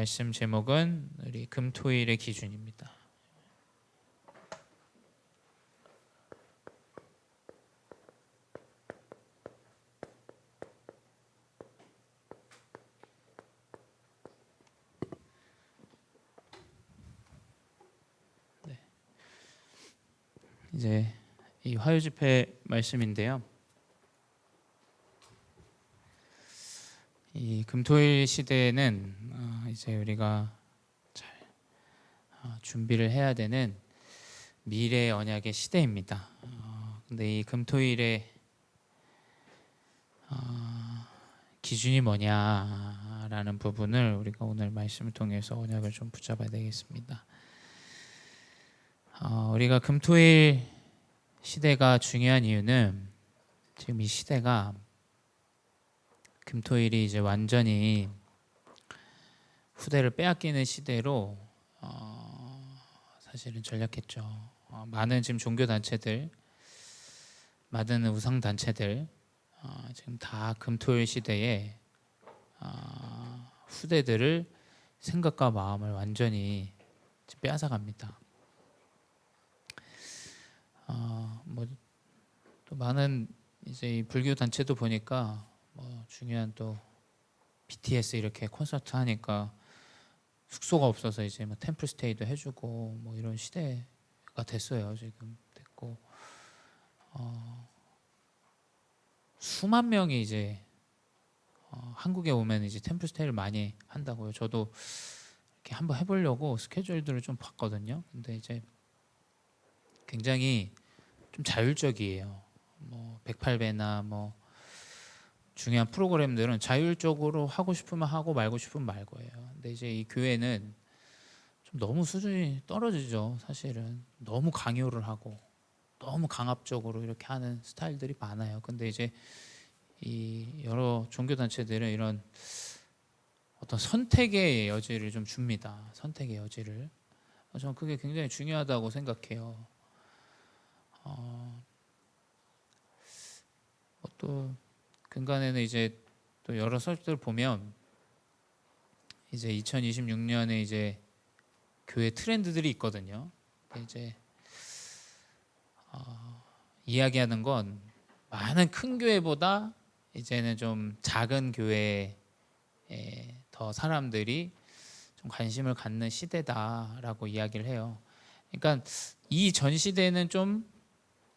말씀 제목은 우리 금토일의 기준입니다. 이제 이 화요 집회 말씀인데요. 이 금토일 시대에는 이제 우리가 잘 준비를 해야 되는 미래 언약의 시대입니다. 근데 이 금토일의 기준이 뭐냐라는 부분을 우리가 오늘 말씀을 통해서 언약을 좀 붙잡아야 되겠습니다. 우리가 금토일 시대가 중요한 이유는 지금 이 시대가 금토일이 이제 완전히 후대를 빼앗기는 시대로 사실은 전락했죠. 많은 지금 종교 단체들, 많은 우상 단체들 지금 다 금토일 시대에 후대들을 생각과 마음을 완전히 빼앗아갑니다. 뭐 또 많은 이제 이 불교 단체도 보니까 뭐 중요한 또 BTS 이렇게 콘서트 하니까 숙소가 없어서 이제 뭐 템플 스테이도 해주고 뭐 이런 시대가 됐어요. 지금 됐고 수만 명이 이제 한국에 오면 이제 템플 스테이를 많이 한다고요. 저도 이렇게 한번 해보려고 스케줄들을 좀 봤거든요. 근데 이제 굉장히 좀 자율적이에요. 뭐 108배나 뭐 중요한 프로그램들은 자율적으로 하고 싶으면 하고 말고 싶으면 말고예요. 근데 이제 이 교회는 좀 너무 수준이 떨어지죠. 사실은 너무 강요를 하고 너무 강압적으로 이렇게 하는 스타일들이 많아요. 근데 이제 이 여러 종교 단체들은 이런 어떤 선택의 여지를 좀 줍니다. 선택의 여지를. 저는 그게 굉장히 중요하다고 생각해요. 또 근간에는 이제 또 여러 설들 보면 이제 2026년에 이제 교회 트렌드들이 있거든요. 이제 이야기하는 건 많은 큰 교회보다 이제는 좀 작은 교회에 더 사람들이 좀 관심을 갖는 시대다라고 이야기를 해요. 그러니까 이 전 시대는 좀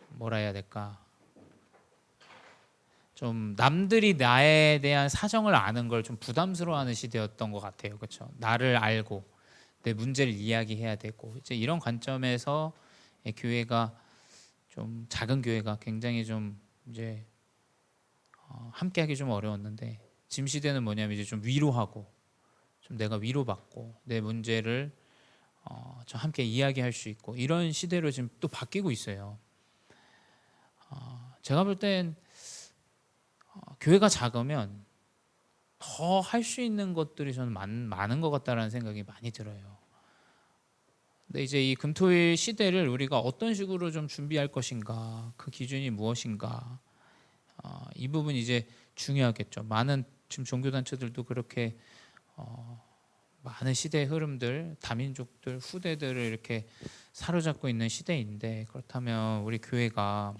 뭐라 해야 될까? 좀 남들이 나에 대한 사정을 아는 걸 좀 부담스러워하는 시대였던 것 같아요. 그렇죠? 나를 알고 내 문제를 이야기해야 되고 이제 이런 관점에서 교회가 좀 작은 교회가 굉장히 좀 이제 함께하기 좀 어려웠는데 지금 시대는 뭐냐면 이제 좀 위로하고 좀 내가 위로받고 내 문제를 좀 함께 이야기할 수 있고 이런 시대로 지금 또 바뀌고 있어요. 제가 볼 땐 교회가 작으면 더 할 수 있는 것들이 저는 많은 것 같다라는 생각이 많이 들어요. 근데 이제 이 금토일 시대를 우리가 어떤 식으로 좀 준비할 것인가, 그 기준이 무엇인가, 이 부분이 이제 중요하겠죠. 많은 지금 종교 단체들도 그렇게 많은 시대의 흐름들, 다민족들, 후대들을 이렇게 사로잡고 있는 시대인데 그렇다면 우리 교회가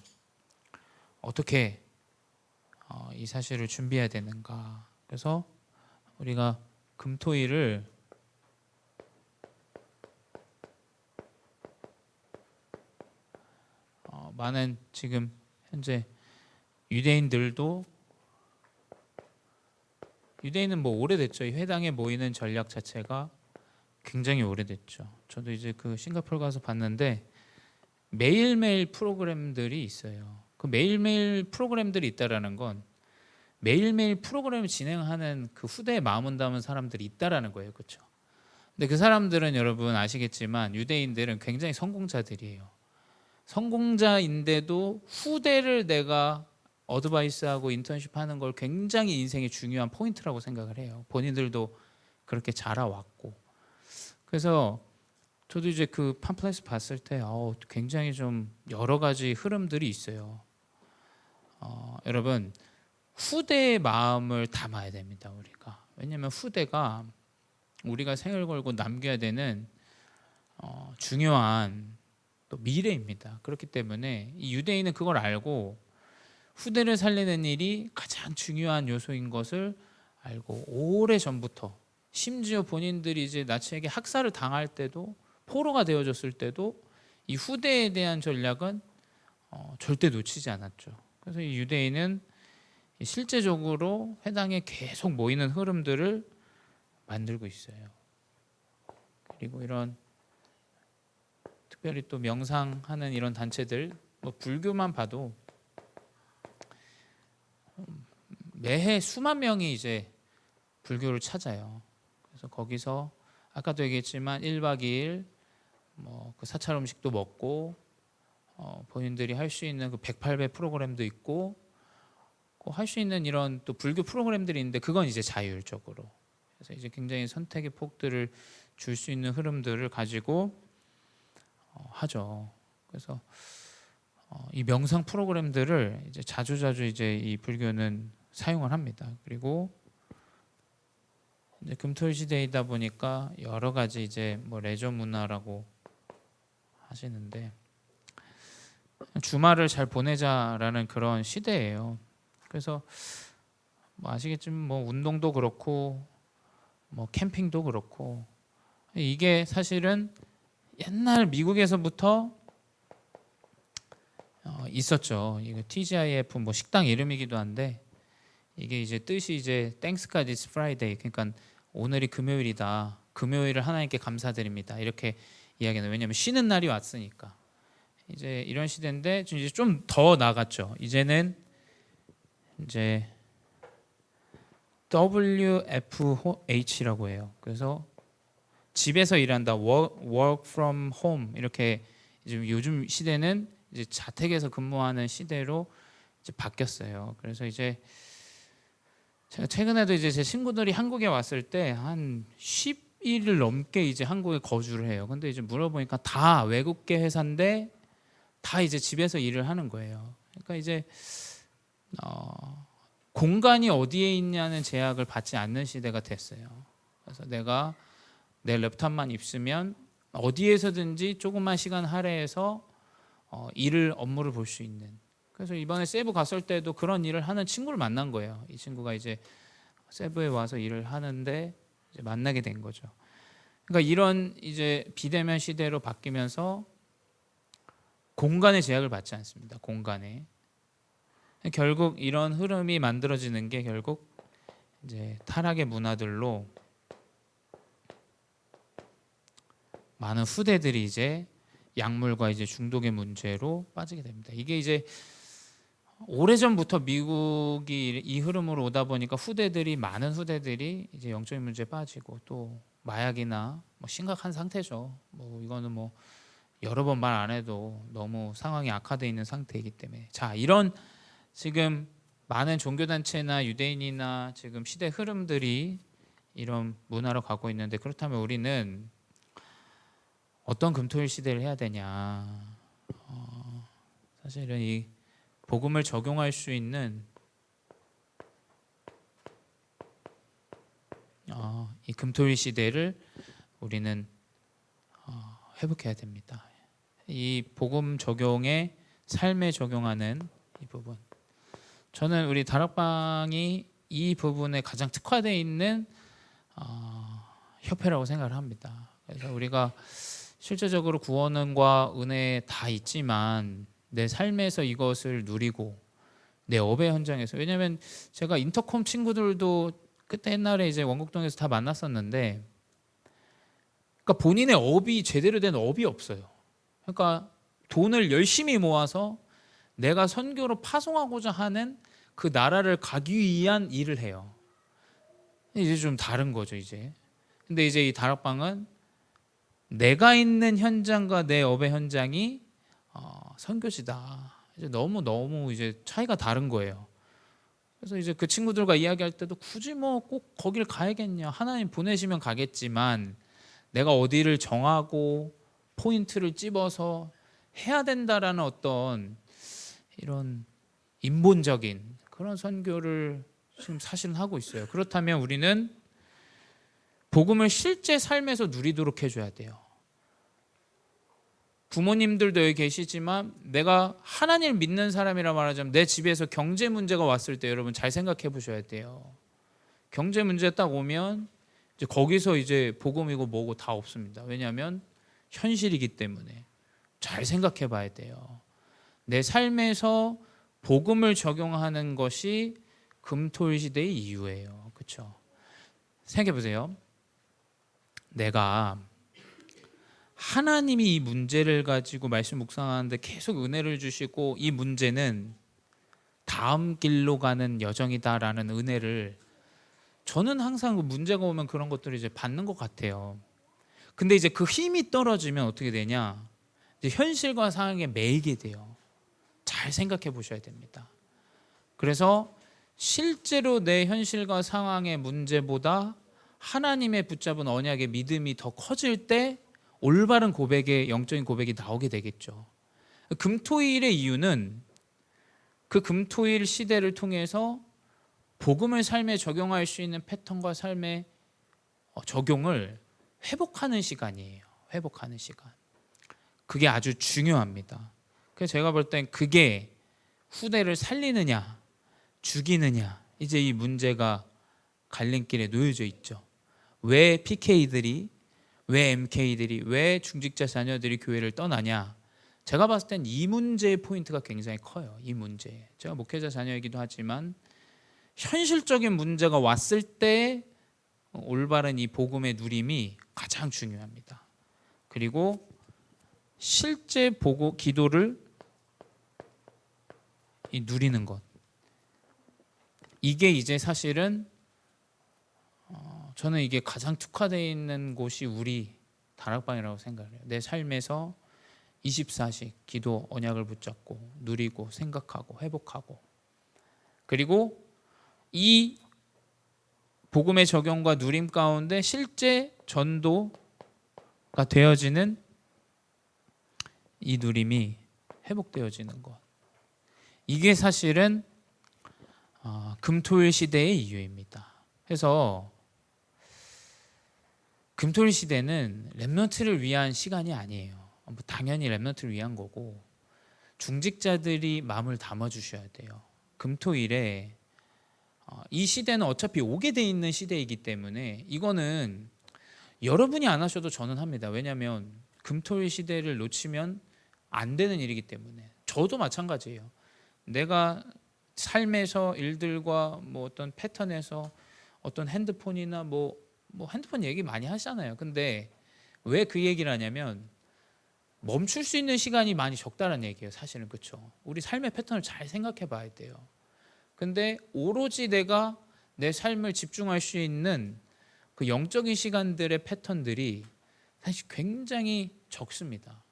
어떻게 이 사실을 준비해야 되는가? 그래서 우리가 금토일을 많은 지금 현재 유대인은 뭐 오래됐죠. 이 회당에 모이는 전략 자체가 굉장히 오래됐죠. 저도 이제 그 싱가포르 가서 봤는데 매일매일 프로그램들이 있어요. 그 매일매일 프로그램들이 있다라는 건 매일매일 프로그램을 진행하는 그 후대에 마음을 담은 사람들이 있다라는 거예요. 그렇죠? 근데 그 사람들은 여러분 아시겠지만 유대인들은 굉장히 성공자들이에요. 성공자인데도 후대를 내가 어드바이스하고 인턴십 하는 걸 굉장히 인생의 중요한 포인트라고 생각을 해요. 본인들도 그렇게 자라왔고. 그래서 저도 이제 그 팜플렛을 봤을 때 굉장히 좀 여러 가지 흐름들이 있어요. 여러분 후대의 마음을 담아야 됩니다. 우리가. 왜냐하면 후대가 우리가 생을 걸고 남겨야 되는 중요한 또 미래입니다. 그렇기 때문에 이 유대인은 그걸 알고 후대를 살리는 일이 가장 중요한 요소인 것을 알고 오래 전부터, 심지어 본인들이 이제 나치에게 학살을 당할 때도, 포로가 되어졌을 때도 이 후대에 대한 전략은 절대 놓치지 않았죠. 그래서 이 유대인은 실제적으로 회당에 계속 모이는 흐름들을 만들고 있어요. 그리고 이런 특별히 또 명상하는 이런 단체들, 뭐 불교만 봐도 매해 수만 명이 이제 불교를 찾아요. 그래서 거기서 아까도 얘기했지만 1박 2일 뭐 그 사찰 음식도 먹고 본인들이 할 수 있는 그 108배 프로그램도 있고 할 수 있는 이런 또 불교 프로그램들이 있는데 그건 이제 자율적으로. 그래서 이제 굉장히 선택의 폭들을 줄 수 있는 흐름들을 가지고 하죠. 그래서 이 명상 프로그램들을 이제 자주자주 이제 이 불교는 사용을 합니다. 그리고 이제 금토일 시대이다 보니까 여러 가지 이제 뭐 레저 문화라고 하시는데 주말을 잘 보내자라는 그런 시대예요. 그래서 뭐 아시겠지만 뭐 운동도 그렇고 뭐 캠핑도 그렇고 이게 사실은 옛날 미국에서부터 있었죠. 이거 TGIF 뭐 식당 이름이기도 한데 이게 이제 뜻이 이제 Thanks God it's Friday, 그러니까 오늘이 금요일이다. 금요일을 하나님께 감사드립니다. 이렇게 이야기는 왜냐하면 쉬는 날이 왔으니까. 이제 이런 시대인데 이제 좀 더 나갔죠. 이제는 이제 WFH라고 해요. 그래서 집에서 일한다, work from home, 이렇게 이제 요즘 시대는 이제 자택에서 근무하는 시대로 이제 바뀌었어요. 그래서 이제 제가 최근에도 이제 제 친구들이 한국에 왔을 때 한 10일을 넘게 이제 한국에 거주를 해요. 근데 이제 물어보니까 다 외국계 회사인데 다 이제 집에서 일을 하는 거예요. 그러니까 이제 공간이 어디에 있냐는 제약을 받지 않는 시대가 됐어요. 그래서 내가 내 랩탑만 있으면 어디에서든지 조금만 시간 할애해서 업무를 볼 수 있는. 그래서 이번에 세부 갔을 때도 그런 일을 하는 친구를 만난 거예요. 이 친구가 이제 세부에 와서 일을 하는데 이제 만나게 된 거죠. 그러니까 이런 이제 비대면 시대로 바뀌면서 공간의 제약을 받지 않습니다. 공간에. 결국 이런 흐름이 만들어지는 게 결국 이제 타락의 문화들로 많은 후대들이 이제 약물과 이제 중독의 문제로 빠지게 됩니다. 이게 이제 오래전부터 미국이 이 흐름으로 오다 보니까 많은 후대들이 이제 영적인 문제에 빠지고 또 마약이나 뭐 심각한 상태죠. 뭐 이거는 뭐 여러 번 말 안 해도 너무 상황이 악화되어 있는 상태이기 때문에 자, 이런 지금 많은 종교단체나 유대인이나 지금 시대 흐름들이 이런 문화로 가고 있는데 그렇다면 우리는 어떤 금토일 시대를 해야 되냐? 사실은 이 복음을 적용할 수 있는 이 금토일 시대를 우리는 회복해야 됩니다. 이 복음 적용에 삶에 적용하는 이 부분. 저는 우리 다락방이 이 부분에 가장 특화되어 있는 협회라고 생각을 합니다. 그래서 우리가 실제적으로 구원과 은혜 다 있지만 내 삶에서 이것을 누리고 내 업의 현장에서, 왜냐하면 제가 인터콤 친구들도 그때 옛날에 이제 원곡동에서 다 만났었는데 그러니까 본인의 업이 제대로 된 업이 없어요. 그러니까 돈을 열심히 모아서 내가 선교로 파송하고자 하는 그 나라를 가기 위한 일을 해요. 이제 좀 다른 거죠, 이제. 근데 이제 이 다락방은 내가 있는 현장과 내 업의 현장이 선교지다. 이제 너무 이제 차이가 다른 거예요. 그래서 이제 그 친구들과 이야기할 때도 굳이 뭐 꼭 거길 가야겠냐? 하나님 보내시면 가겠지만 내가 어디를 정하고 포인트를 찝어서 해야 된다라는 어떤 이런 인본적인 그런 선교를 지금 사실은 하고 있어요. 그렇다면 우리는 복음을 실제 삶에서 누리도록 해줘야 돼요. 부모님들도 여기 계시지만 내가 하나님을 믿는 사람이라 말하자면 내 집에서 경제 문제가 왔을 때 여러분 잘 생각해 보셔야 돼요. 경제 문제 딱 오면 이제 거기서 이제 복음이고 뭐고 다 없습니다. 왜냐하면 현실이기 때문에 잘 생각해 봐야 돼요. 내 삶에서 복음을 적용하는 것이 금토일 시대의 이유예요. 그렇죠? 생각해 보세요. 내가 하나님이 이 문제를 가지고 말씀 묵상하는데 계속 은혜를 주시고 이 문제는 다음 길로 가는 여정이다라는 은혜를 저는 항상 문제가 오면 그런 것들을 이제 받는 것 같아요. 근데 이제 그 힘이 떨어지면 어떻게 되냐? 이제 현실과 상황에 매이게 돼요. 잘 생각해 보셔야 됩니다. 그래서 실제로 내 현실과 상황의 문제보다 하나님의 붙잡은 언약의 믿음이 더 커질 때 올바른 고백의 영적인 고백이 나오게 되겠죠. 금토일의 이유는 그 금토일 시대를 통해서 복음을 삶에 적용할 수 있는 패턴과 삶의 적용을 회복하는 시간이에요. 회복하는 시간. 그게 아주 중요합니다. 그래서 제가 볼 땐 그게 후대를 살리느냐 죽이느냐 이제 이 문제가 갈림길에 놓여져 있죠. 왜 PK들이 왜 MK들이 왜 중직자 자녀들이 교회를 떠나냐? 제가 봤을 땐 이 문제의 포인트가 굉장히 커요. 이 문제. 제가 목회자 자녀이기도 하지만 현실적인 문제가 왔을 때 올바른 이 복음의 누림이 가장 중요합니다. 그리고 실제 보고 기도를 누리는 것. 이게 이제 사실은 저는 이게 가장 특화되어 있는 곳이 우리 다락방이라고 생각을 해요. 내 삶에서 24시 기도 언약을 붙잡고 누리고 생각하고 회복하고 그리고 이 복음의 적용과 누림 가운데 실제 전도가 되어지는 이 누림이 회복되어지는 것. 이게 사실은 금토일 시대의 이유입니다. 그래서 금토일 시대는 렘넌트를 위한 시간이 아니에요. 당연히 렘넌트를 위한 거고 중직자들이 마음을 담아주셔야 돼요. 금토일에 이 시대는 어차피 오게 돼 있는 시대이기 때문에 이거는 여러분이 안 하셔도 저는 합니다. 왜냐하면 금토일 시대를 놓치면 안 되는 일이기 때문에 저도 마찬가지예요. 내가 삶에서 일들과 뭐 어떤 패턴에서 어떤 핸드폰이나 뭐 핸드폰 얘기 많이 하시잖아요. 근데 왜 그 얘기를 하냐면 멈출 수 있는 시간이 많이 적다는 얘기예요. 사실은 그렇죠. 우리 삶의 패턴을 잘 생각해 봐야 돼요. 근데 오로지 내가 내 삶을 집중할 수 있는 그 영적인 시간들의 패턴들이 사실 굉장히 적습니다.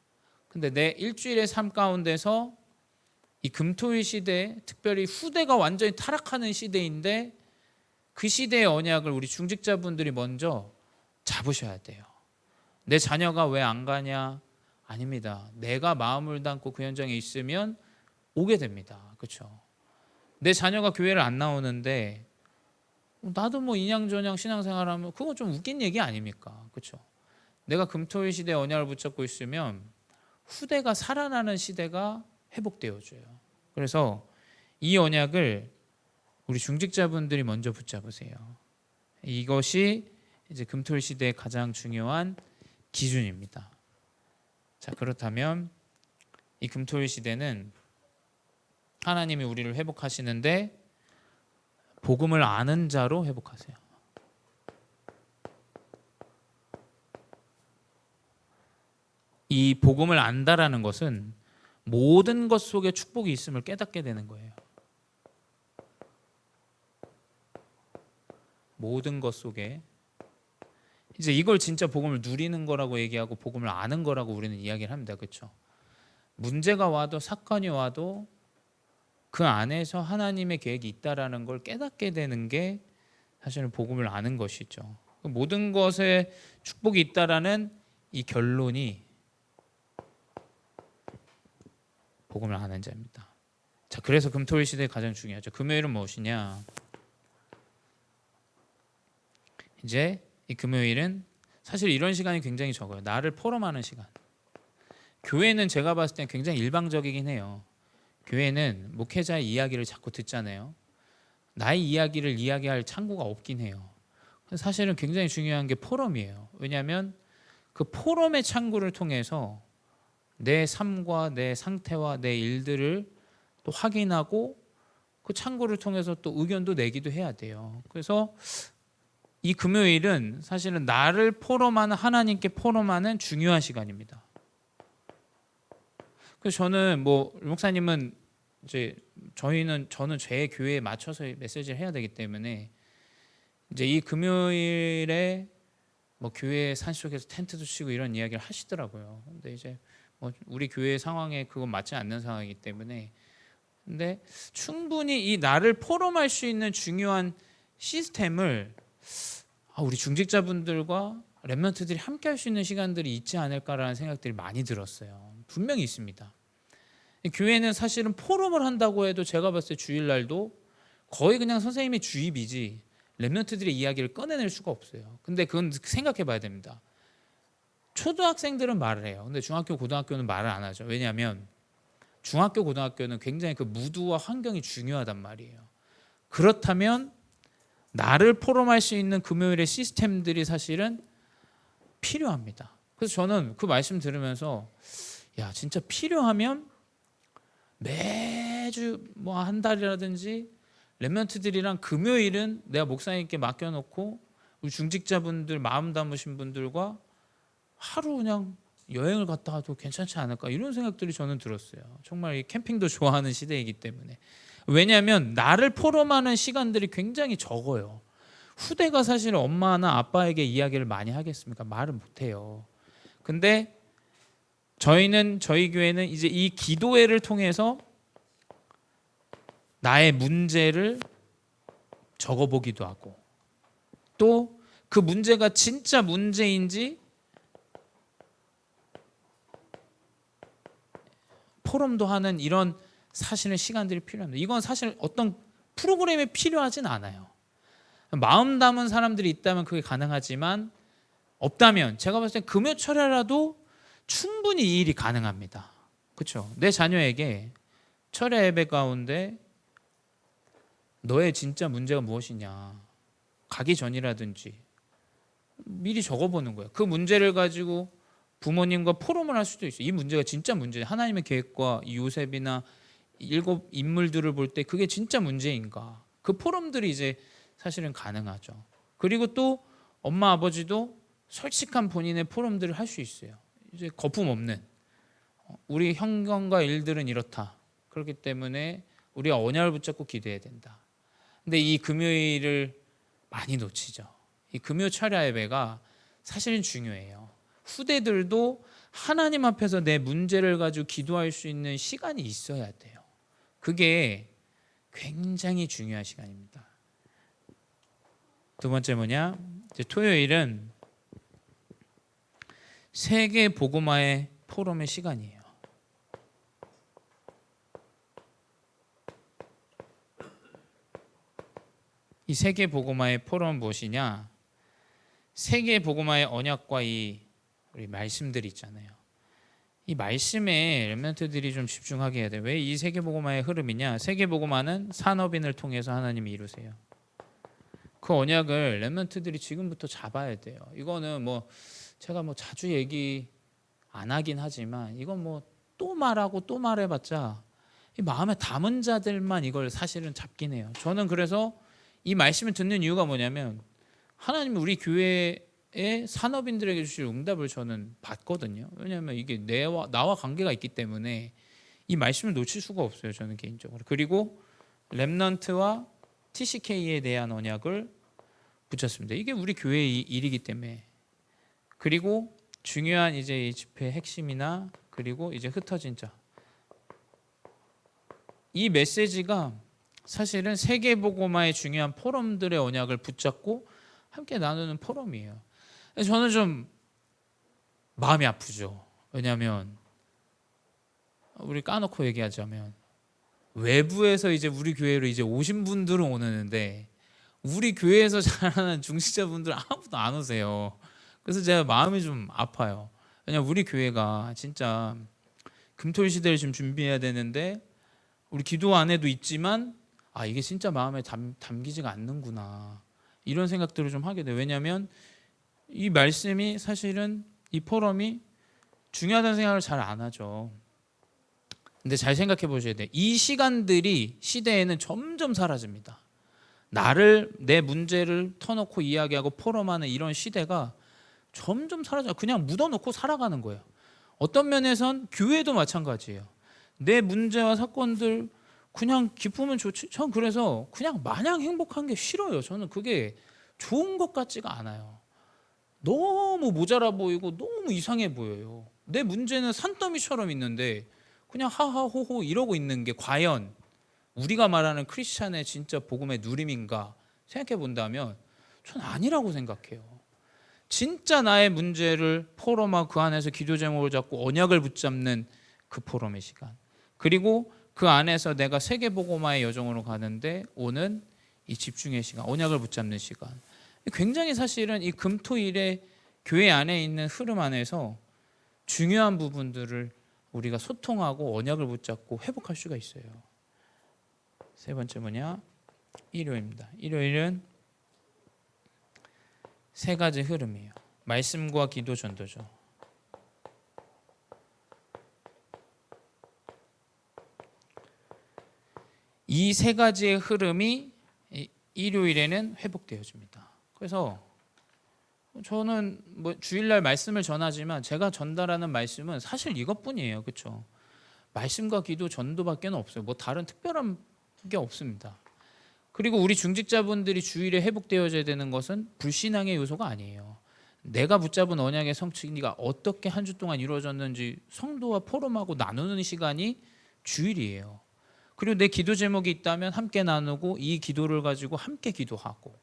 근데 내 일주일의 삶 가운데서 이 금토일 시대, 특별히 후대가 완전히 타락하는 시대인데 그 시대의 언약을 우리 중직자분들이 먼저 잡으셔야 돼요. 내 자녀가 왜 안 가냐? 아닙니다. 내가 마음을 담고 그 현장에 있으면 오게 됩니다. 그렇죠? 내 자녀가 교회를 안 나오는데 나도 뭐 인양전양 신앙생활하면 그건 좀 웃긴 얘기 아닙니까? 그렇죠? 내가 금토일 시대 언약을 붙잡고 있으면 후대가 살아나는 시대가 회복되어져요. 그래서 이 언약을 우리 중직자분들이 먼저 붙잡으세요. 이것이 이제 금토일 시대의 가장 중요한 기준입니다. 자, 그렇다면 이 금토일 시대는 하나님이 우리를 회복하시는데 복음을 아는 자로 회복하세요. 이 복음을 안다라는 것은 모든 것 속에 축복이 있음을 깨닫게 되는 거예요. 모든 것 속에 이제 이걸 진짜 복음을 누리는 거라고 얘기하고 복음을 아는 거라고 우리는 이야기를 합니다. 그렇죠? 문제가 와도 사건이 와도 그 안에서 하나님의 계획이 있다라는 걸 깨닫게 되는 게 사실은 복음을 아는 것이죠. 모든 것에 축복이 있다라는 이 결론이 복음을 아는 자입니다. 자, 그래서 금토일 시대에 가장 중요하죠. 금요일은 무엇이냐? 이제 이 금요일은 사실 이런 시간이 굉장히 적어요. 나를 포럼하는 시간. 교회는 제가 봤을 땐 굉장히 일방적이긴 해요. 교회는 목회자의 이야기를 자꾸 듣잖아요. 나의 이야기를 이야기할 창구가 없긴 해요. 사실은 굉장히 중요한 게 포럼이에요. 왜냐하면 그 포럼의 창구를 통해서 내 삶과 내 상태와 내 일들을 또 확인하고 그 창구를 통해서 또 의견도 내기도 해야 돼요. 그래서 이 금요일은 사실은 나를 포럼하는, 하나님께 포럼하는 중요한 시간입니다. 그래서 저는 목사님은 이제 저는 제 교회에 맞춰서 메시지를 해야 되기 때문에 이제 이 금요일에 교회 산속에서 텐트도 치고 이런 이야기를 하시더라고요. 근데 이제 우리 교회 상황에 그건 맞지 않는 상황이기 때문에, 근데 충분히 이 나를 포럼할 수 있는 중요한 시스템을 우리 중직자분들과 렘넌트들이 함께 할 수 있는 시간들이 있지 않을까라는 생각들이 많이 들었어요. 분명히 있습니다. 교회는 사실은 포럼을 한다고 해도 제가 봤을 때 주일날도 거의 그냥 선생님의 주입이지 렘넌트들의 이야기를 꺼내낼 수가 없어요. 근데 그건 생각해 봐야 됩니다. 초등학생들은 말을 해요. 근데 중학교, 고등학교는 말을 안 하죠. 왜냐하면 중학교, 고등학교는 굉장히 그 무드와 환경이 중요하단 말이에요. 그렇다면 나를 포럼할 수 있는 금요일의 시스템들이 사실은 필요합니다. 그래서 저는 그 말씀 들으면서 진짜 필요하면 매주 한 달이라든지 렘넌트들이랑 금요일은 내가 목사님께 맡겨놓고 우리 중직자분들 마음 담으신 분들과 하루 그냥 여행을 갔다 와도 괜찮지 않을까, 이런 생각들이 저는 들었어요. 정말 이 캠핑도 좋아하는 시대이기 때문에. 왜냐하면 나를 포럼하는 시간들이 굉장히 적어요. 후대가 사실 엄마나 아빠에게 이야기를 많이 하겠습니까? 말을 못해요. 근데 저희 교회는 이제 이 기도회를 통해서 나의 문제를 적어보기도 하고, 또 그 문제가 진짜 문제인지 포럼도 하는 이런 사실은 시간들이 필요합니다. 이건 사실 어떤 프로그램이 필요하진 않아요. 마음 담은 사람들이 있다면 그게 가능하지만, 없다면 제가 봤을 때 금요 철야라도 충분히 이 일이 가능합니다. 그렇죠? 내 자녀에게 철야 예배 가운데 너의 진짜 문제가 무엇이냐, 가기 전이라든지 미리 적어보는 거예요. 그 문제를 가지고 부모님과 포럼을 할 수도 있어요. 이 문제가 진짜 문제냐, 하나님의 계획과 요셉이나 7 인물들을 볼 때 그게 진짜 문제인가, 그 포럼들이 이제 사실은 가능하죠. 그리고 또 엄마 아버지도 솔직한 본인의 포럼들을 할 수 있어요. 이제 거품 없는, 우리 형편과 일들은 이렇다, 그렇기 때문에 우리가 언약을 붙잡고 기도해야 된다. 근데 이 금요일을 많이 놓치죠. 이 금요 철야 예배가 사실은 중요해요. 후대들도 하나님 앞에서 내 문제를 가지고 기도할 수 있는 시간이 있어야 돼요. 그게 굉장히 중요한 시간입니다. 두 번째 뭐냐? 이제 토요일은 세계 복음화의 포럼의 시간이에요. 이 세계 복음화의 포럼은 무엇이냐? 세계 복음화의 언약과 우리 말씀들이 있잖아요. 이 말씀에 렘넌트들이 좀 집중하게 해야 돼요. 왜 이 세계 복음화의 흐름이냐? 세계 복음화는 산업인을 통해서 하나님이 이루세요. 그 언약을 렘넌트들이 지금부터 잡아야 돼요. 이거는 제가 자주 얘기 안 하긴 하지만, 이건 또 말하고 또 말해봤자 이 마음에 담은 자들만 이걸 사실은 잡긴 해요. 저는 그래서 이 말씀을 듣는 이유가 뭐냐면, 하나님이 우리 교회의 산업인들에게 주실 응답을 저는 받거든요. 왜냐하면 이게 나와 관계가 있기 때문에 이 말씀을 놓칠 수가 없어요, 저는 개인적으로. 그리고 렘넌트와 TCK에 대한 언약을 붙였습니다. 이게 우리 교회의 일이기 때문에. 그리고 중요한 이제 이 집회의 핵심이나, 그리고 이제 흩어진 자, 이 메시지가 사실은 세계복음화의 중요한 포럼들의 언약을 붙잡고 함께 나누는 포럼이에요. 저는 좀 마음이 아프죠. 왜냐하면 우리 까놓고 얘기하자면 외부에서 이제 우리 교회로 이제 오신 분들은 오는데, 우리 교회에서 자라는 중직자분들 아무도 안 오세요. 그래서 제가 마음이 좀 아파요. 왜냐면 우리 교회가 진짜 금토일 시대를 지금 준비해야 되는데 우리 기도 안에도 있지만 이게 진짜 마음에 담기지가 않는구나, 이런 생각들을 좀 하게 돼요. 왜냐하면 이 말씀이 사실은 이 포럼이 중요하다는 생각을 잘 안 하죠. 근데 잘 생각해 보셔야 돼요. 이 시간들이 시대에는 점점 사라집니다. 내 문제를 터놓고 이야기하고 포럼하는 이런 시대가 점점 사라져요. 그냥 묻어놓고 살아가는 거예요. 어떤 면에선 교회도 마찬가지예요. 내 문제와 사건들 그냥 기쁘면 좋지. 전 그래서 그냥 마냥 행복한 게 싫어요. 저는 그게 좋은 것 같지가 않아요. 너무 모자라 보이고 너무 이상해 보여요. 내 문제는 산더미처럼 있는데 그냥 하하호호 이러고 있는 게 과연 우리가 말하는 크리스찬의 진짜 복음의 누림인가 생각해 본다면 전 아니라고 생각해요. 진짜 나의 문제를 포럼하고 그 안에서 기도 제목을 잡고 언약을 붙잡는 그 포럼의 시간, 그리고 그 안에서 내가 세계복음화의 여정으로 가는데 오는 이 집중의 시간, 언약을 붙잡는 시간, 굉장히 사실은 이 금토일의 교회 안에 있는 흐름 안에서 중요한 부분들을 우리가 소통하고 언약을 붙잡고 회복할 수가 있어요. 세 번째 뭐냐? 일요일입니다. 일요일은 세 가지 흐름이에요. 말씀과 기도, 전도죠. 이 세 가지의 흐름이 일요일에는 회복되어집니다. 그래서 저는 주일날 말씀을 전하지만 제가 전달하는 말씀은 사실 이것뿐이에요. 그렇죠? 말씀과 기도, 전도밖에 없어요. 다른 특별한 게 없습니다. 그리고 우리 중직자분들이 주일에 회복되어져야 되는 것은 불신앙의 요소가 아니에요. 내가 붙잡은 언약의 성취가 어떻게 한 주 동안 이루어졌는지 성도와 포럼하고 나누는 시간이 주일이에요. 그리고 내 기도 제목이 있다면 함께 나누고 이 기도를 가지고 함께 기도하고,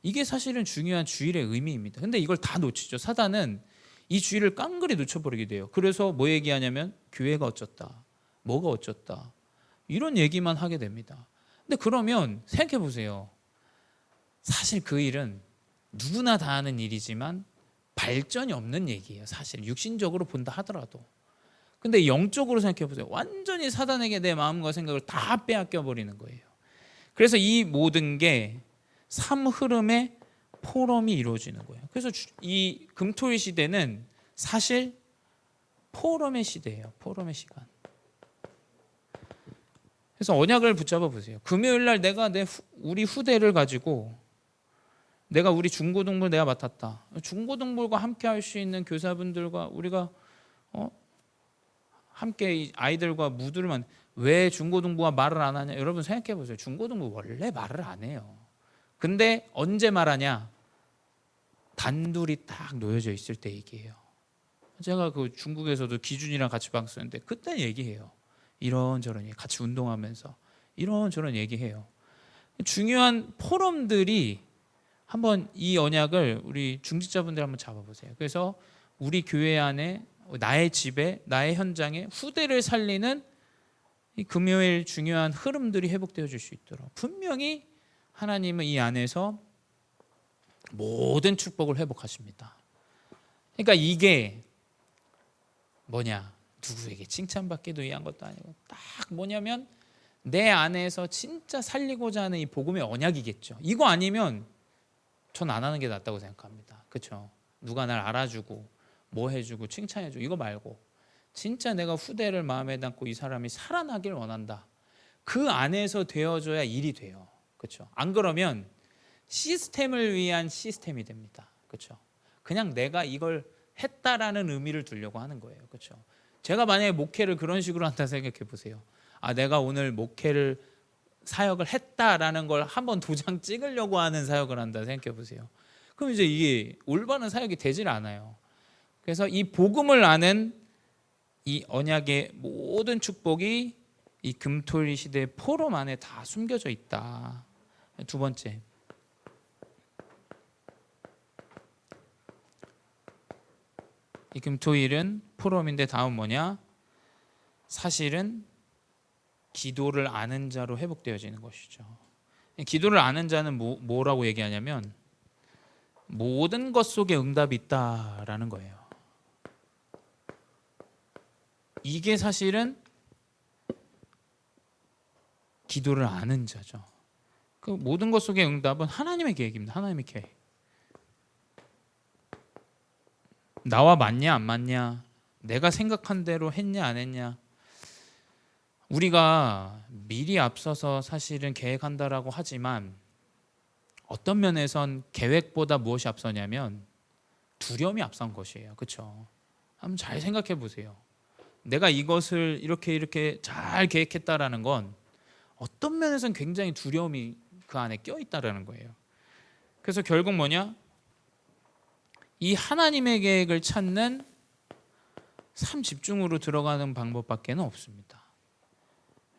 이게 사실은 중요한 주일의 의미입니다. 근데 이걸 다 놓치죠. 사단은 이 주일을 깡그리 놓쳐버리게 돼요. 그래서 뭐 얘기하냐면 교회가 어쩌다, 뭐가 어쩌다, 이런 얘기만 하게 됩니다. 근데 그러면 생각해 보세요. 사실 그 일은 누구나 다 하는 일이지만 발전이 없는 얘기예요. 사실 육신적으로 본다 하더라도. 근데 영적으로 생각해 보세요. 완전히 사단에게 내 마음과 생각을 다 빼앗겨 버리는 거예요. 그래서 이 모든 게 삶 흐름의 포럼이 이루어지는 거예요. 그래서 이 금토일 시대는 사실 포럼의 시대예요. 포럼의 시간. 그래서 언약을 붙잡아 보세요. 금요일 날 내가 우리 후대를 가지고 내가 우리 중고등부 내가 맡았다. 중고등부가 함께 할 수 있는 교사분들과 우리가 함께 아이들과 무드를 왜 중고등부가 말을 안 하냐? 여러분 생각해 보세요. 중고등부 원래 말을 안 해요. 근데 언제 말하냐? 단둘이 딱 놓여져 있을 때 얘기해요. 제가 그 중국에서도 기준이랑 같이 방송했는데 그때 얘기해요. 이런저런 같이 운동하면서 이런저런 얘기해요. 중요한 포럼들이 한번 이 언약을 우리 중직자분들 한번 잡아보세요. 그래서 우리 교회 안에 나의 집에 나의 현장에 후대를 살리는 이 금요일 중요한 흐름들이 회복되어질 수 있도록 분명히 하나님은 이 안에서 모든 축복을 회복하십니다. 그러니까 이게 뭐냐? 누구에게 칭찬받기도 위한 것도 아니고 딱 뭐냐면 내 안에서 진짜 살리고자 하는 이 복음의 언약이겠죠. 이거 아니면 전 안 하는 게 낫다고 생각합니다. 그렇죠? 누가 날 알아주고 뭐 해주고 칭찬해주고 이거 말고 진짜 내가 후대를 마음에 담고 이 사람이 살아나길 원한다. 그 안에서 되어줘야 일이 돼요. 그렇죠? 안 그러면 시스템을 위한 시스템이 됩니다. 그렇죠? 그냥 내가 이걸 했다라는 의미를 두려고 하는 거예요. 그렇죠? 제가 만약에 목회를 그런 식으로 한다 생각해 보세요. 내가 오늘 목회를 사역을 했다라는 걸 한번 도장 찍으려고 하는 사역을 한다 생각해 보세요. 그럼 이제 이게 올바른 사역이 되질 않아요. 그래서 이 복음을 아는 이 언약의 모든 축복이 이 금토일 시대의 포럼 안에 다 숨겨져 있다. 두 번째, 이 금토일은 포럼인데 다음 뭐냐? 사실은 기도를 아는 자로 회복되어지는 것이죠. 기도를 아는 자는 뭐라고 얘기하냐면 모든 것 속에 응답이 있다라는 거예요. 이게 사실은 기도를 아는 자죠. 그 모든 것 속의 응답은 하나님의 계획입니다. 하나님의 계획. 나와 맞냐 안 맞냐, 내가 생각한 대로 했냐 안 했냐. 우리가 미리 앞서서 사실은 계획한다라고 하지만 어떤 면에선 계획보다 무엇이 앞서냐면 두려움이 앞선 것이에요. 그렇죠? 한번 잘 생각해 보세요. 내가 이것을 이렇게 잘 계획했다라는 건 어떤 면에선 굉장히 두려움이 그 안에 껴있다라는 거예요. 그래서 결국 뭐냐? 이 하나님의 계획을 찾는 삶 집중으로 들어가는 방법밖에 없습니다.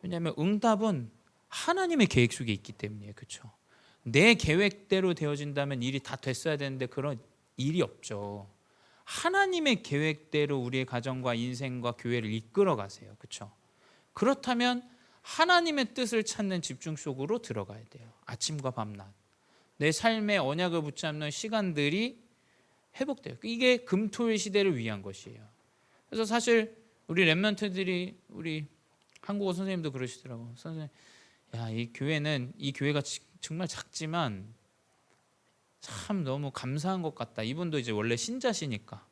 왜냐하면 응답은 하나님의 계획 속에 있기 때문이에요. 그렇죠? 내 계획대로 되어진다면 일이 다 됐어야 되는데 그런 일이 없죠. 하나님의 계획대로 우리의 가정과 인생과 교회를 이끌어 가세요. 그렇죠? 그렇다면 하나님의 뜻을 찾는 집중 속으로 들어가야 돼요. 아침과 밤낮. 내 삶의 언약을 붙잡는 시간들이 회복돼요. 이게 금토일 시대를 위한 것이에요. 그래서 사실 우리 렘넌트들이 우리 한국어 선생님도 그러시더라고요. 선생님, 야, 이 교회가 정말 작지만 참 너무 감사한 것 같다. 이분도 이제 원래 신자시니까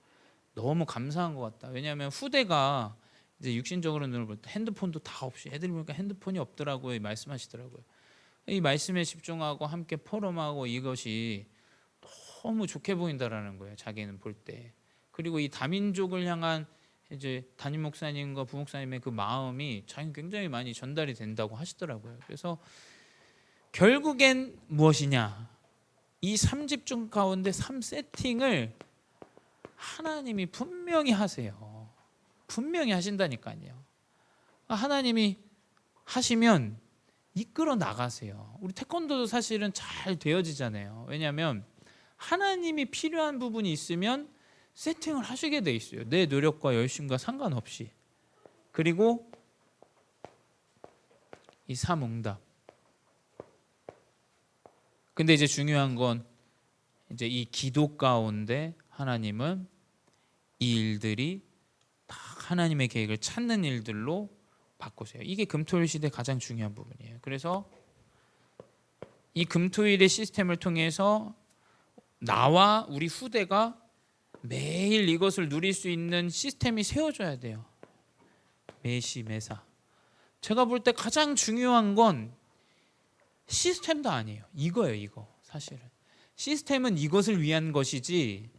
너무 감사한 것 같다. 왜냐하면 후대가 이제 육신적으로 눈을 볼 때 핸드폰도 다 없이 애들이 보니까 핸드폰이 없더라고요. 말씀하시더라고요. 이 말씀에 집중하고 함께 포럼하고 이것이 너무 좋게 보인다라는 거예요. 자기는 볼 때. 그리고 이 다민족을 향한 이제 담임 목사님과 부목사님의 그 마음이 자기는 굉장히 많이 전달이 된다고 하시더라고요. 그래서 결국엔 무엇이냐? 이 3집중 가운데 3세팅을 하나님이 분명히 하세요. 분명히 하신다니까요. 하나님이 하시면 이끌어 나가세요. 우리 태권도도 사실은 잘 되어지잖아요. 왜냐하면 하나님이 필요한 부분이 있으면 세팅을 하시게 돼 있어요. 내 노력과 열심과 상관없이. 그리고 이 3응답. 근데 이제 중요한 건 이제 이 기도 가운데 하나님은 이 일들이 다 하나님의 계획을 찾는 일들로 바꾸세요. 이게 금토일 시대 가장 중요한 부분이에요. 그래서 이 금토일의 시스템을 통해서 나와 우리 후대가 매일 이것을 누릴 수 있는 시스템이 세워져야 돼요. 매시 매사. 제가 볼 때 가장 중요한 건 시스템도 아니에요. 이거예요. 이거 사실은 시스템은 이것을 위한 것이지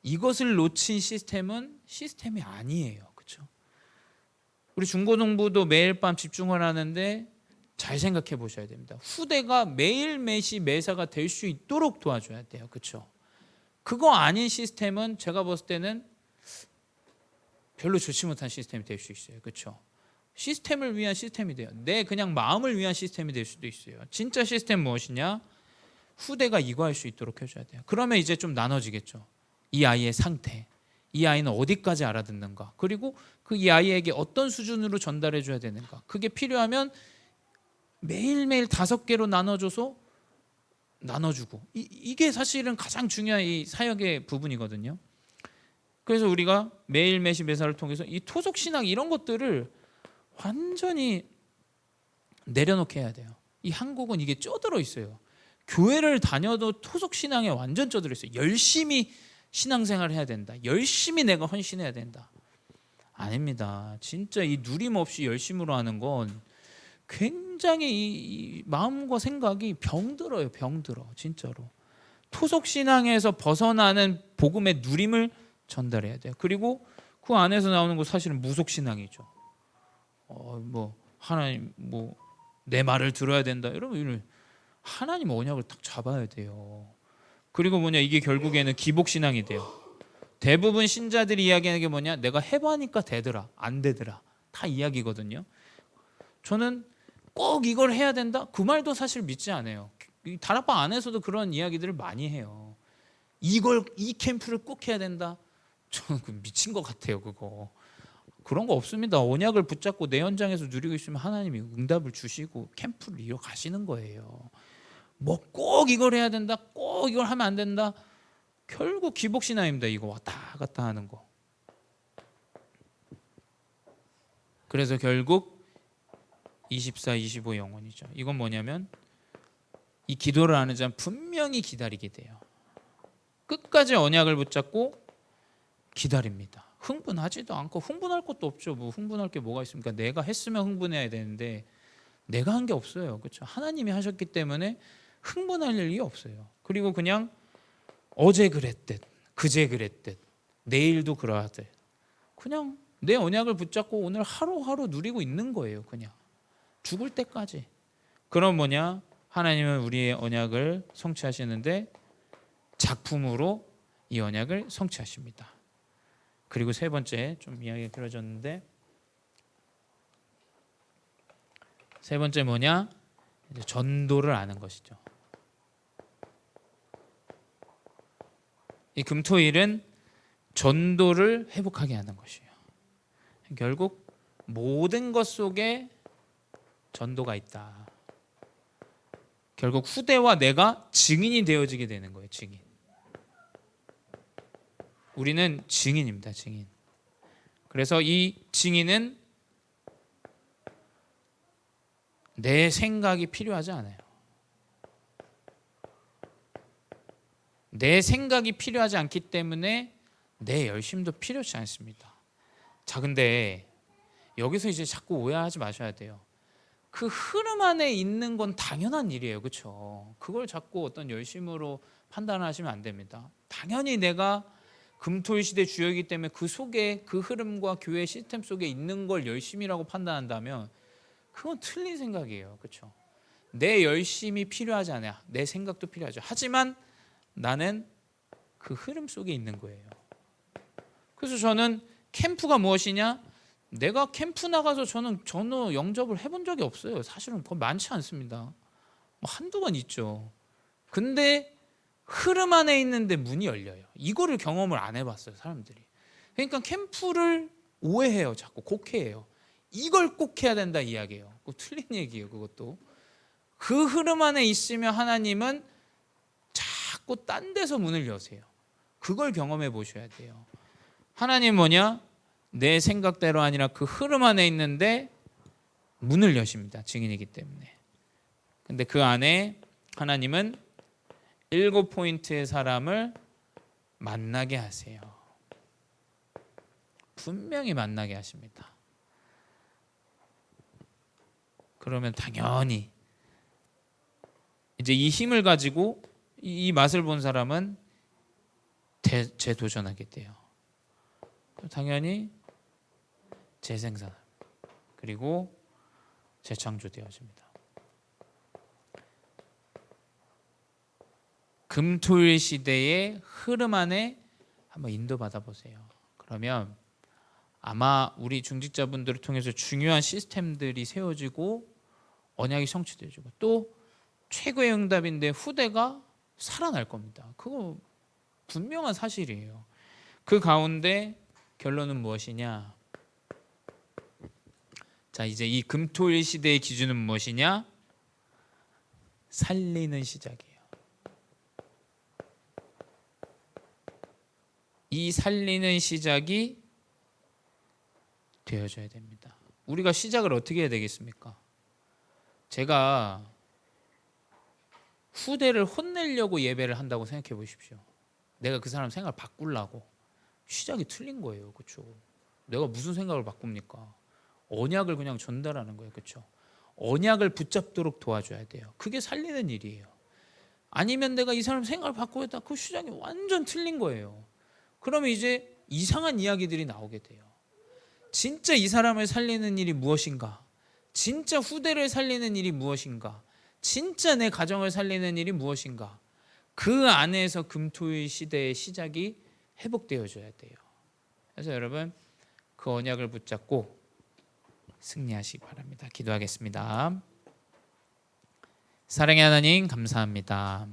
이것을 놓친 시스템은 시스템이 아니에요. 그렇죠? 우리 중고등부도 매일 밤 집중을 하는데 잘 생각해 보셔야 됩니다. 후대가 매일 매시 매사가 될 수 있도록 도와줘야 돼요. 그렇죠? 그거 아닌 시스템은 제가 봤을 때는 별로 좋지 못한 시스템이 될 수 있어요. 그렇죠? 시스템을 위한 시스템이 돼요. 내 그냥 마음을 위한 시스템이 될 수도 있어요. 진짜 시스템 무엇이냐? 후대가 이거 할 수 있도록 해줘야 돼요. 그러면 이제 좀 나눠지겠죠. 이 아이의 상태, 이 아이는 어디까지 알아듣는가, 그리고 그 이 아이에게 어떤 수준으로 전달해 줘야 되는가. 그게 필요하면 매일매일 5개로 나눠줘서 나눠주고, 이게 사실은 가장 중요한 이 사역의 부분이거든요. 그래서 우리가 매일 매시 매사를 통해서 이 토속 신앙 이런 것들을 완전히 내려놓게 해야 돼요. 이 한국은 이게 쪄들어 있어요. 교회를 다녀도 토속 신앙에 완전 쪄들어 있어요. 열심히 신앙생활을 해야 된다. 열심히 내가 헌신해야 된다. 아닙니다. 진짜 이 누림 없이 열심으로 하는 건 굉장히 이 마음과 생각이 병들어요. 병들어. 진짜로. 토속 신앙에서 벗어나는 복음의 누림을 전달해야 돼요. 그리고 그 안에서 나오는 거 사실은 무속 신앙이죠. 하나님 내 말을 들어야 된다. 여러분 하나님 언약을 딱 잡아야 돼요. 그리고 이게 결국에는 기복 신앙이 돼요. 대부분 신자들이 이야기하는 게 뭐냐? 내가 해보니까 되더라, 안 되더라, 다 이야기거든요. 저는 꼭 이걸 해야 된다? 그 말도 사실 믿지 않아요. 다락방 안에서도 그런 이야기들을 많이 해요. 이 캠프를 꼭 해야 된다? 저는 미친 것 같아요. 그거 그런 거 없습니다. 언약을 붙잡고 내 현장에서 누리고 있으면 하나님이 응답을 주시고 캠프를 이어가시는 거예요. 뭐 꼭 이걸 해야 된다, 꼭 이걸 하면 안 된다. 결국 기복신앙입니다. 이거 왔다 갔다 하는 거. 그래서 결국 24, 25 영혼이죠. 이건 뭐냐면 이 기도를 하는 자는 분명히 기다리게 돼요. 끝까지 언약을 붙잡고 기다립니다. 흥분하지도 않고, 흥분할 것도 없죠. 뭐 흥분할 게 뭐가 있습니까? 내가 했으면 흥분해야 되는데 내가 한 게 없어요. 그렇죠? 하나님이 하셨기 때문에 흥분할 일이 없어요. 그리고 그냥 어제 그랬듯, 그제 그랬듯, 내일도 그러하듯 그냥 내 언약을 붙잡고 오늘 하루하루 누리고 있는 거예요. 그냥 죽을 때까지. 그럼 뭐냐? 하나님은 우리의 언약을 성취하시는데 작품으로 이 언약을 성취하십니다. 그리고 세 번째, 좀 이야기가 길어졌는데, 세 번째 뭐냐? 이제 전도를 아는 것이죠. 이 금토일은 전도를 회복하게 하는 것이에요. 결국 모든 것 속에 전도가 있다. 결국 후대와 내가 증인이 되어지게 되는 거예요. 증인. 우리는 증인입니다. 증인. 그래서 이 증인은 내 생각이 필요하지 않아요. 내 생각이 필요하지 않기 때문에 내 열심도 필요치 않습니다. 자, 근데 여기서 이제 자꾸 오해하지 마셔야 돼요. 그 흐름 안에 있는 건 당연한 일이에요. 그렇죠? 그걸 자꾸 어떤 열심으로 판단하시면 안 됩니다. 당연히 내가 금토일 시대 주역이기 때문에 그 속에 그 흐름과 교회 시스템 속에 있는 걸 열심이라고 판단한다면 그건 틀린 생각이에요. 그렇죠? 내 열심이 필요하지 않아요. 내 생각도 필요하죠. 하지만 나는 그 흐름 속에 있는 거예요. 그래서 저는 캠프가 무엇이냐? 내가 캠프 나가서 저는 전후 영접을 해본 적이 없어요. 사실은 거의 많지 않습니다. 뭐 한두 번 있죠. 근데 흐름 안에 있는데 문이 열려요. 이거를 경험을 안 해봤어요, 사람들이. 그러니까 캠프를 오해해요. 자꾸 곡해해요. 이걸 꼭 해야 된다 이야기예요. 그거 틀린 얘기예요. 그것도. 그 흐름 안에 있으면 하나님은 자꾸 딴 데서 문을 여세요. 그걸 경험해 보셔야 돼요. 하나님 뭐냐? 내 생각대로 아니라 그 흐름 안에 있는데 문을 여십니다. 증인이기 때문에. 근데 그 안에 하나님은 7포인트의 사람을 만나게 하세요. 분명히 만나게 하십니다. 그러면 당연히 이제 이 힘을 가지고 이 맛을 본 사람은 재도전하게 돼요. 당연히 재생산 그리고 재창조되어집니다. 금토일 시대의 흐름 안에 한번 인도받아 보세요. 그러면 아마 우리 중직자분들을 통해서 중요한 시스템들이 세워지고 언약이 성취되어지고 또 최고의 응답인데 후대가 살아날 겁니다. 그거 분명한 사실이에요. 그 가운데 결론은 무엇이냐? 자, 이제 이 금토일 시대의 기준은 무엇이냐? 살리는 시작이에요. 이 살리는 시작이 되어져야 됩니다. 우리가 시작을 어떻게 해야 되겠습니까? 제가 후대를 혼내려고 예배를 한다고 생각해 보십시오. 내가 그 사람 생각을 바꾸려고. 시작이 틀린 거예요. 그렇죠? 내가 무슨 생각을 바꿉니까? 언약을 그냥 전달하는 거예요. 그렇죠? 언약을 붙잡도록 도와줘야 돼요. 그게 살리는 일이에요. 아니면 내가 이 사람 생각을 바꾸겠다. 그 시작이 완전 틀린 거예요. 그러면 이제 이상한 이야기들이 나오게 돼요. 진짜 이 사람을 살리는 일이 무엇인가? 진짜 후대를 살리는 일이 무엇인가? 진짜 내 가정을 살리는 일이 무엇인가? 그 안에서 금토일 시대의 시작이 회복되어져야 돼요. 그래서 여러분 그 언약을 붙잡고 승리하시기 바랍니다. 기도하겠습니다. 사랑의 하나님 감사합니다.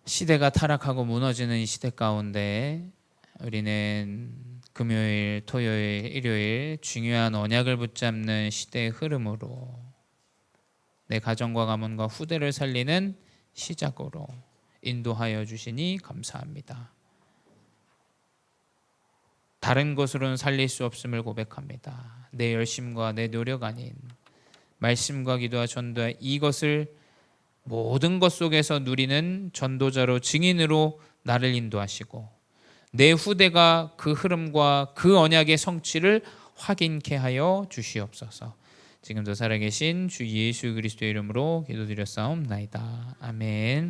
시대가 타락하고 무너지는 이 시대 가운데 우리는 금요일, 토요일, 일요일 중요한 언약을 붙잡는 시대의 흐름으로 내 가정과 가문과 후대를 살리는 시작으로 인도하여 주시니 감사합니다. 다른 것으로는 살릴 수 없음을 고백합니다. 내 열심과 내 노력 아닌 말씀과 기도와 전도와 이것을 모든 것 속에서 누리는 전도자로 증인으로 나를 인도하시고 내 후대가 그 흐름과 그 언약의 성취를 확인케 하여 주시옵소서. 지금도 살아계신 주 예수 그리스도의 이름으로 기도드렸사옵나이다. 아멘.